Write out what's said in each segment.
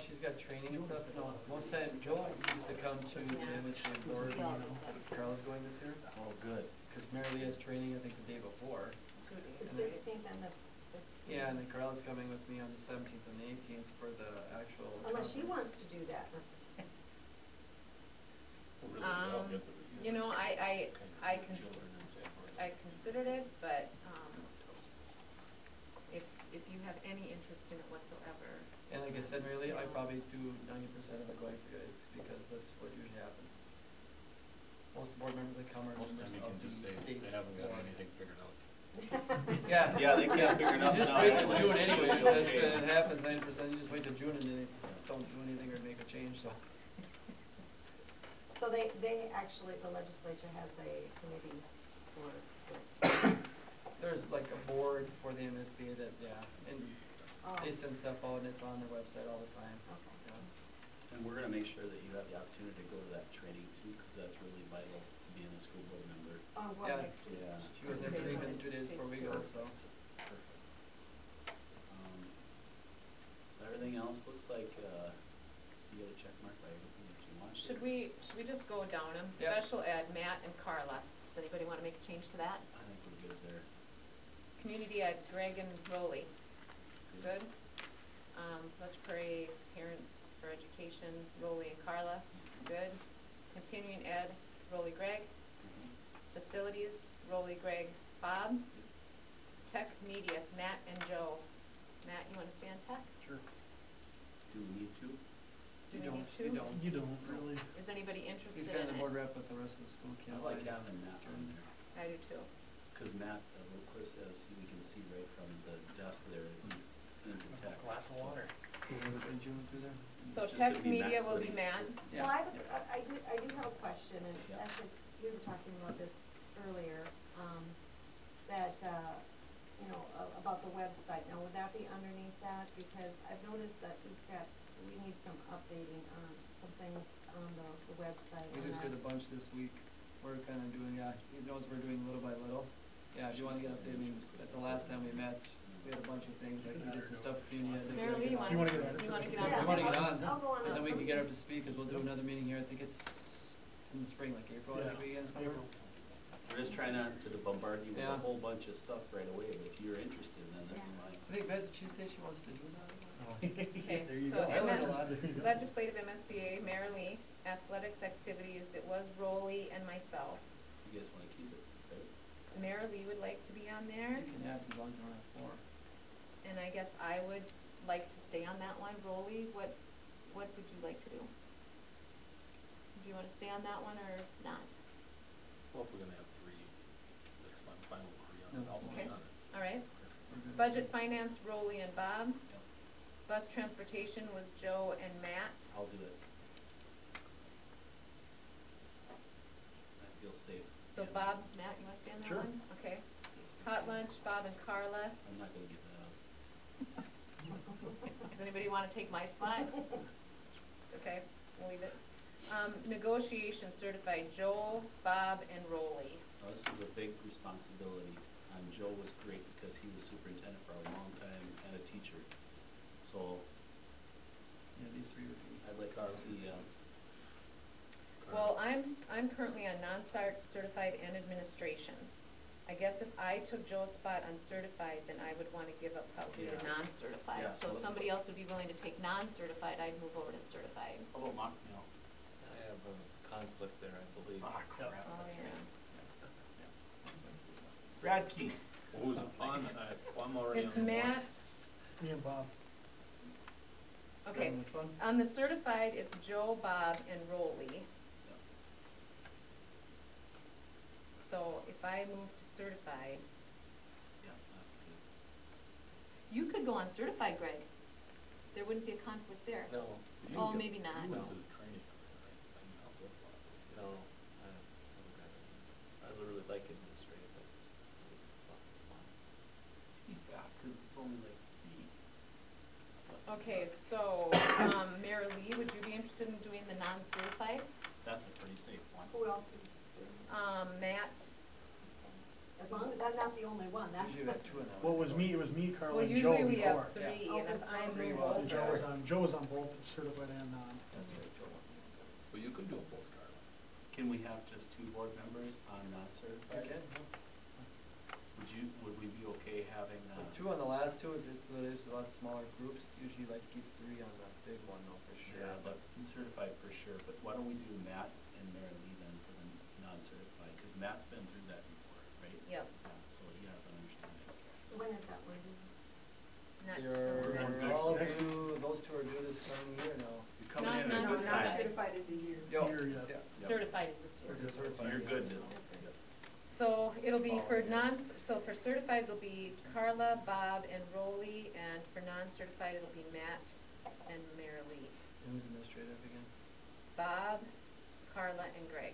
she's got training and stuff. No, most time Joe used to come to the MSA board. Carla's going this year. Oh, good. Because Mary Lee has training, I think, the day before. The 16th and the. Yeah, and then Carla's coming with me on the 17th and the 18th for the actual. Unless she conference. wants to do that. You know, I considered it, but, if you have any interest in it whatsoever. And like I said, Mary Lee, I probably do 90% of it going for you. It's because that's what usually happens. Most board members that come are Most members time you of can just the say state they haven't got board. anything figured out. Yeah. Yeah, they can't figure it out. You just now wait till anyways. June anyways, It'll be that's, okay. it happens 90%, you just wait till June and then they don't do anything or make a change, so. So they actually, the legislature has a committee for this. There's like a board for the MSBA that, yeah, and Oh, they send stuff out and it's on their website all the time. okay. Yeah. And we're gonna make sure that you have the opportunity to go to that training too, cause that's really vital to being a school board member. Oh, well, Yeah. next week. Yeah. She was next week and 2 days before we go, so. Perfect. So everything else looks like, you got a check mark by everything that you want. Should we just go down them? Yep. Special ed, Matt and Carla. Does anybody wanna make a change to that? I think we're good there. Community ed, Greg and Rolly. Good. West Prairie Parents for Education, Rolly and Carla. Good. Continuing ed, Rolly, Greg. Facilities, Rolly, Greg, Bob. Tech media, Matt and Joe. Matt, you wanna stay on tech? Sure. Do we need to? Do we You need don't, to? you don't. You don't really. Is anybody interested He's in kind of the board it? rep with the rest of the school, I can't like having Matt on there, I do too. cause Matt, of course, as we can see right from the desk there, he's into tech. Glass of so water. And June through there. it's So just tech gonna be media Matt will be putting Matt. his- Yeah. Well, I do have a question, and Yeah. actually, you were talking about this earlier, that, you know, about the website. Now, would that be underneath that? Because I've noticed that we need some updating on some things on the website. We just did a bunch this week. We're kind of doing, he knows we're doing little by little. Yeah, if you want to get updated, I mean, at the last time we met, we had a bunch of things, like we did some stuff with Community. Ed, Mary Lee, you wanna, You wanna get on? you wanna get Yeah, on? We wanna get on, I'll go on because then we also. can get her up to speed, because we'll do another meeting here, I think it's in the spring, like April, I think we get somewhere. April. We're just trying not to bombard you with Yeah. a whole bunch of stuff right away, but if you're interested, then that's Yeah. fine. I think Beth, did she say she wants to do that? Okay, There you so go. I learned a MS lot. legislative MSBA, Mary Lee, athletics activities, it was Rolly and myself. You guys wanna keep it, right? Mary Lee would like to be on there, You can have as long as you want to have 4. and I guess I would like to stay on that one. Rolly, what would you like to do? Do you wanna stay on that one or not? Well, if we're gonna have 3, that's fine, fine with 3 on it. No. I'll Okay. stay on it. All right, We're good. budget, finance, Rolly and Bob. Yep. Bus transportation was Joe and Matt. I'll do it. I feel safe. So Yeah. Bob, Matt, you wanna stay on that Sure. one? Okay. Feel safe. Hot lunch, Bob and Carla. I'm not gonna give that up. Does anybody wanna take my spot? Okay, we'll leave it. Negotiation certified Joe, Bob, and Rolly. Now, this is a big responsibility. Joe was great because he was superintendent for a long time and a teacher. So Yeah, these 3 would be. I'd like to see, Well, I'm currently on non-certified and administration. I guess if I took Joe's spot on certified, then I would wanna give up probably to Yeah. non-certified. Yeah, So so if somebody else would be willing to take non-certified, I'd move over to certified. how about Mocknell? I have a conflict there, I believe. Ah, crap, Oh, that's yeah. right. Brad Key. Who's on, I'm already on It's the board. Matt, Me and Bob. okay, Which one? on the certified, it's Joe, Bob, and Rolly. So if I move to certified, Yeah, that's good. you could go on certified, Greg. There wouldn't be a conflict there. No. Oh, maybe not. You went No. to the training, right? I can help with that. No, I literally like administrative, but it's fun. See, yeah, 'cause it's only like Okay, so, Mary Lee, would you be interested in doing the non-certified? that's a pretty safe one. Who else is doing it? Matt, As as long as I'm not the only one, that's. Usually we have two in that Well, one. it was me, Carla, Well, and Joe usually we before. have three, Yeah. and if Oh, I'm three the was- Joe older, was on both certified and non. That's right, Joe. Well, you could do a both, Carla. Can we have just 2 board members on non-certified? Okay. Would we be okay having, Two on the last two is, there's a lot of smaller groups, usually like to keep 3 on the big one though, for sure. yeah, but certified for sure, but why don't we do Matt and Mary Lee then for the non-certified, cause Matt's been through that before, right? Yep. Yeah, so he has an understanding. When is that one due? not They're sure. all due, those two are due this coming year now. You're coming No, in at a no, good no, time. not Certified is a year. Yo, Here, yeah. yeah. Yep. Certified is this year. We're just certified. You're good, Ms. So it'll be for Oh, yeah. so for certified, it'll be Carla, Bob, and Rolly, and for non-certified, it'll be Matt and Mary Lee. And who's administrative again? Bob, Carla, and Greg.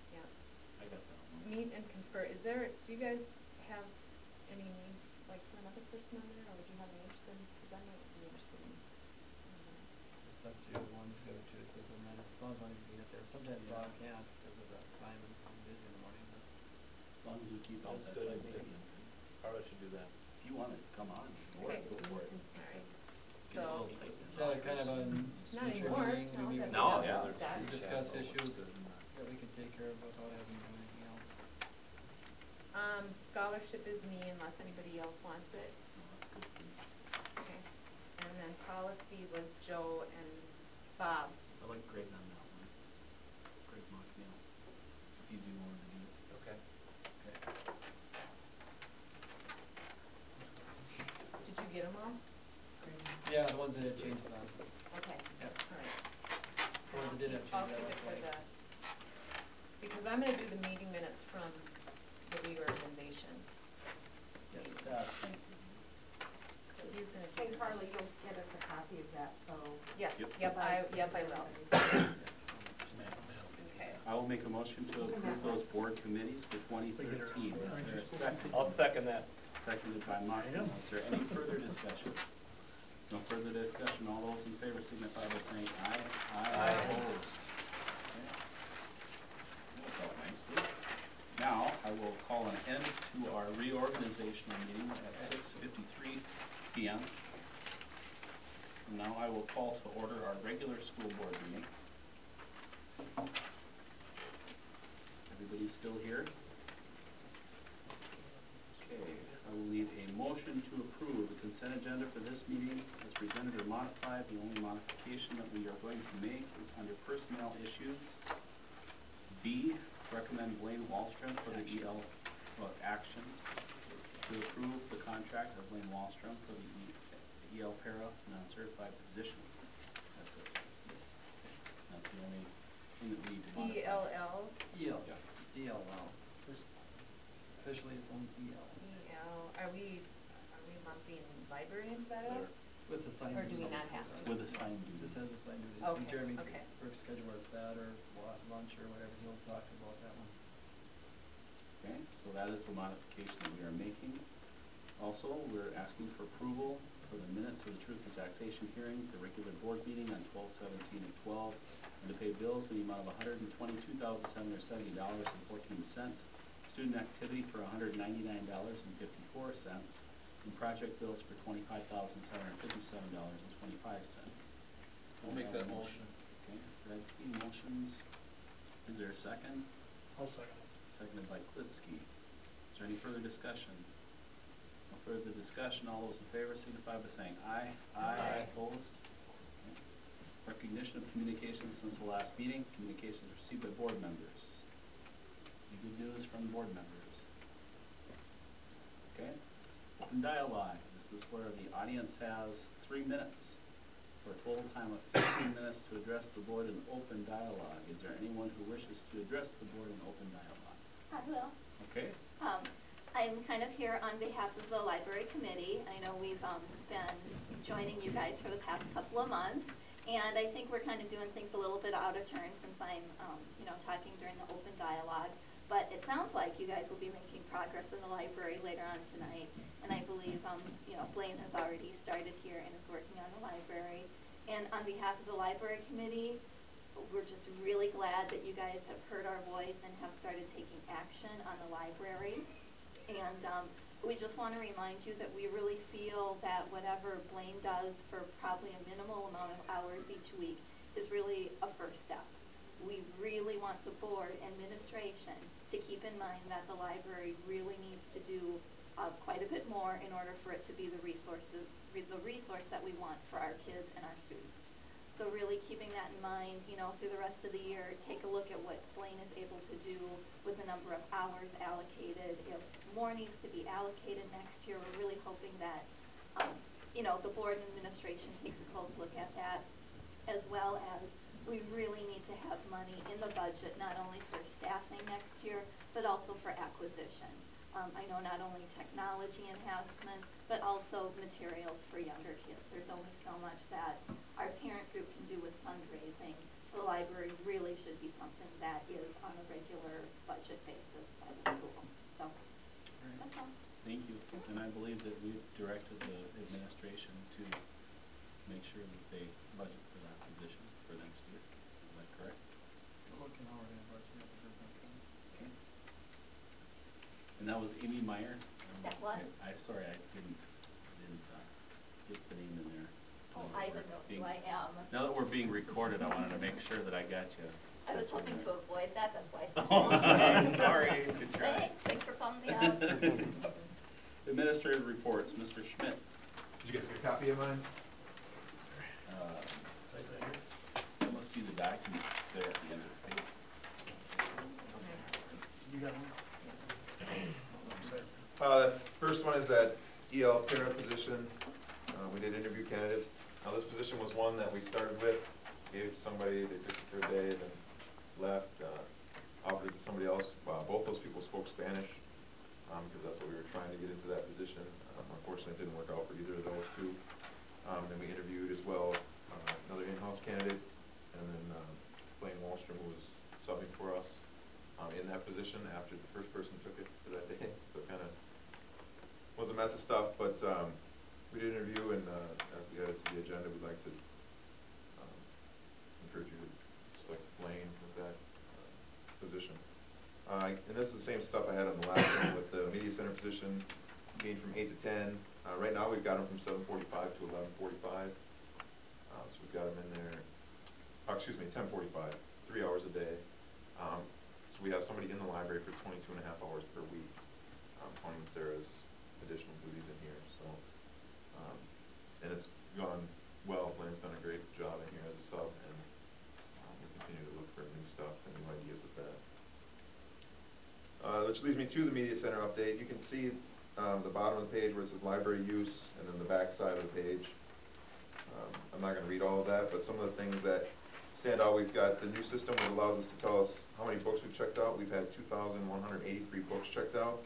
Yeah. I got that one. Meet and confer, do you guys have any need, like, for another person on there, or would you have any interest in, because I might be interested in. It's up to you, one's good, two, it doesn't matter, as long as one can get there. Sometimes Yeah. Bob can't because of the time and I'm busy in the morning, but. As long as we keep all Sounds that good. side busy. Carla should do that. If you wanna come on, go Okay. for it. Alright, Gets a so, little tight. Is that kind of a not future anymore, meeting, no, we that'd meet be No, with- yeah, that's there's- that. discuss Yeah, issues looks good. that we can take care of without having to do anything else. Scholarship is me unless anybody else wants it. No, that's good for me. Okay. And then policy was Joe and Bob. I like Greg on that one. Greg McNeil. If you do want to do it. Okay. Okay. Did you get them all? Yeah, the ones that had changes on. Okay, Yep. alright. The ones that did have I'll changes, keep I it for like. the, because I'm gonna do the meeting minutes from the reorganization. Yes. That's nice of you. So he's gonna do. And the Carla, minutes. you'll get us a copy of that, so. Yes, Yep. yep, I will. Okay. I will make a motion to approve those board committees for 2013. Is there a second? I'll second that. Seconded by Mark. Yeah. Is there any further discussion? No further discussion. All those in favor signify by saying aye. Aye. Opposed? Okay. Worked out nicely. Now, I will call an end to our reorganizational meeting at 6:53 PM. And now I will call to order our regular school board meeting. Everybody still here? Okay, I will need a motion to approve the consent agenda for this meeting as presented or modified. The only modification that we are going to make is under personnel issues. B, recommend Blaine Wallstrom for the action to approve the contract of Blaine Wallstrom for the EL para non-certified position. That's it. Yes. That's the only thing that we need to modify. ELL, EL, Yeah. EL now. Officially, it's on EL. are we lumping library into that at all? With the sign. Or do we duties. not have to? With assigned Just has duties. the sign duties. Okay, And Jeremy okay. works schedule where it's that or lunch or whatever, he'll talk about that one. Okay, so that is the modification that we are making. Also, we're asking for approval for the minutes of the truth and taxation hearing, the regular board meeting on 12/17/12, and to pay bills in the amount of $122,770.14, student activity for $199.54, and project bills for $25,757.25. I'll make that motion. Okay, Brad Key motions. Is there a second? I'll second it. Seconded by Klitsky. Is there any further discussion? No further discussion. All those in favor signify by saying aye. Aye. Opposed? Okay. Recognition of communications since the last meeting. Communications received by board members. Any good news from board members? Okay. Open dialogue. This is where the audience has 3 minutes for a total time of 15 minutes to address the board in open dialogue. Is there anyone who wishes to address the board in open dialogue? I will. Okay. I'm kind of here on behalf of the library committee. I know we've been joining you guys for the past couple of months, and I think we're kind of doing things a little bit out of turn since I'm, talking during the open dialogue. But it sounds like you guys will be making progress in the library later on tonight, and I believe, Blaine has already started here and is working on the library. And on behalf of the library committee, we're just really glad that you guys have heard our voice and have started taking action on the library. And we just want to remind you that we really feel that whatever Blaine does for probably a minimal amount of hours each week is really a first step. We really want the board administration to keep in mind that the library really needs to do quite a bit more in order for it to be the resource that we want for our kids and our students. So really keeping that in mind, you know, through the rest of the year, take a look at what Blaine is able to do with the number of hours allocated. If more needs to be allocated next year, we're really hoping that, you know, the board and administration takes a close look at that, as well as we really need to have money in the budget, not only for staffing next year, but also for acquisition. I know not only technology enhancements, but also materials for younger kids. There's only so much that our parent group can do with fundraising. The library really should be something that is on a regular budget basis by the school. So, that's all. Thank you. And I believe that we've directed the administration to make sure that they budget for that position for next year. Is that correct? Looking hard at budget, but there's nothing. Okay. And that was Amy Meyer? That was. Sorry, I didn't get the name in there. Oh, Ivan knows who I am. Now that we're being recorded, I wanted to make sure that I got you. I was hoping to avoid that, that's why I said. Oh, sorry, good try. Thanks for calling me out. Administrative reports, Mr. Schmidt. Did you guys get a copy of mine? That must be the document that's there at the end of the page. You got one? The first one is that EL parent position. We did interview candidates. Now this position was one that we started with, gave it to somebody, they took it for a day, then left, offered it to somebody else. Both those people spoke Spanish, because that's what we were trying to get into that position. Unfortunately, it didn't work out for either of those two. Then we interviewed as well another in-house candidate, and then Blaine Wallstrom, who was subbing for us in that position after the first person took it for that day. So it kind of was a mess of stuff, but we did interview, and as we added to the agenda, we'd like to encourage you to select Blaine with that position. And this is the same stuff I had on the last one with the media center position, being from 8 to 10. Right now, we've got them from 7:45 to 11:45. So we've got them in there, 10:45, 3 hours a day. So we have somebody in the library for 22.5 hours per week, counting Sarah's additional duties in here. So, and it's gone well. Blaine's done a great job in here as a sub, and we'll continue to look for new stuff and new ideas with that. Which leads me to the media center update. You can see the bottom of the page where it says library use, and then the back side of the page. I'm not going to read all of that, but some of the things that stand out, we've got the new system that allows us to tell us how many books we've checked out. We've had 2,183 books checked out.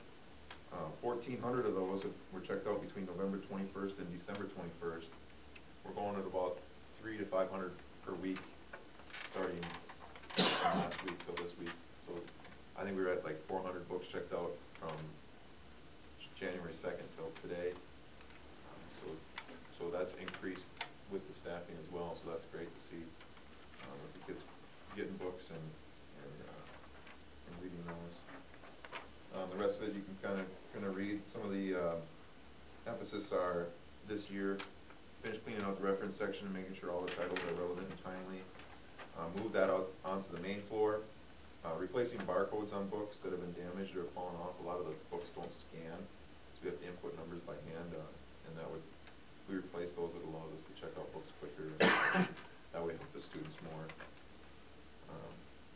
1,400 of those were checked out between November 21st and December 21st. We're going at about 300 to 500 per week, starting last week till this week. So I think we were at like 400 books checked out from January 2nd till today. So that's increased with the staffing as well. So that's great to see. With the kids getting books and reading those. The rest of it you can kind of read. Some of the emphasis are this year, finish cleaning out the reference section and making sure all the titles are relevant and timely. Move that out onto the main floor. Replacing barcodes on books that have been damaged or fallen off. A lot of the books don't scan, so we have to input numbers by hand, and that would, if we replace those, it allows us to check out books quicker, and that would help the students more.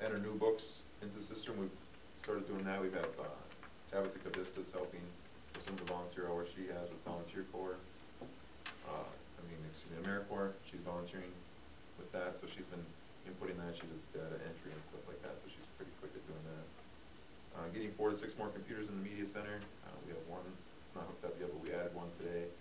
Enter new books into the system. We've started doing that. We've had Tabitha Cabistas helping with some of the volunteer hours she has with Volunteer Corps. AmeriCorps, she's volunteering with that, so she's been inputting that. She does data entry and stuff like that, so she's pretty quick at doing that. Getting 4 to 6 more computers in the media center. We have one, it's not hooked up yet, but we added one today.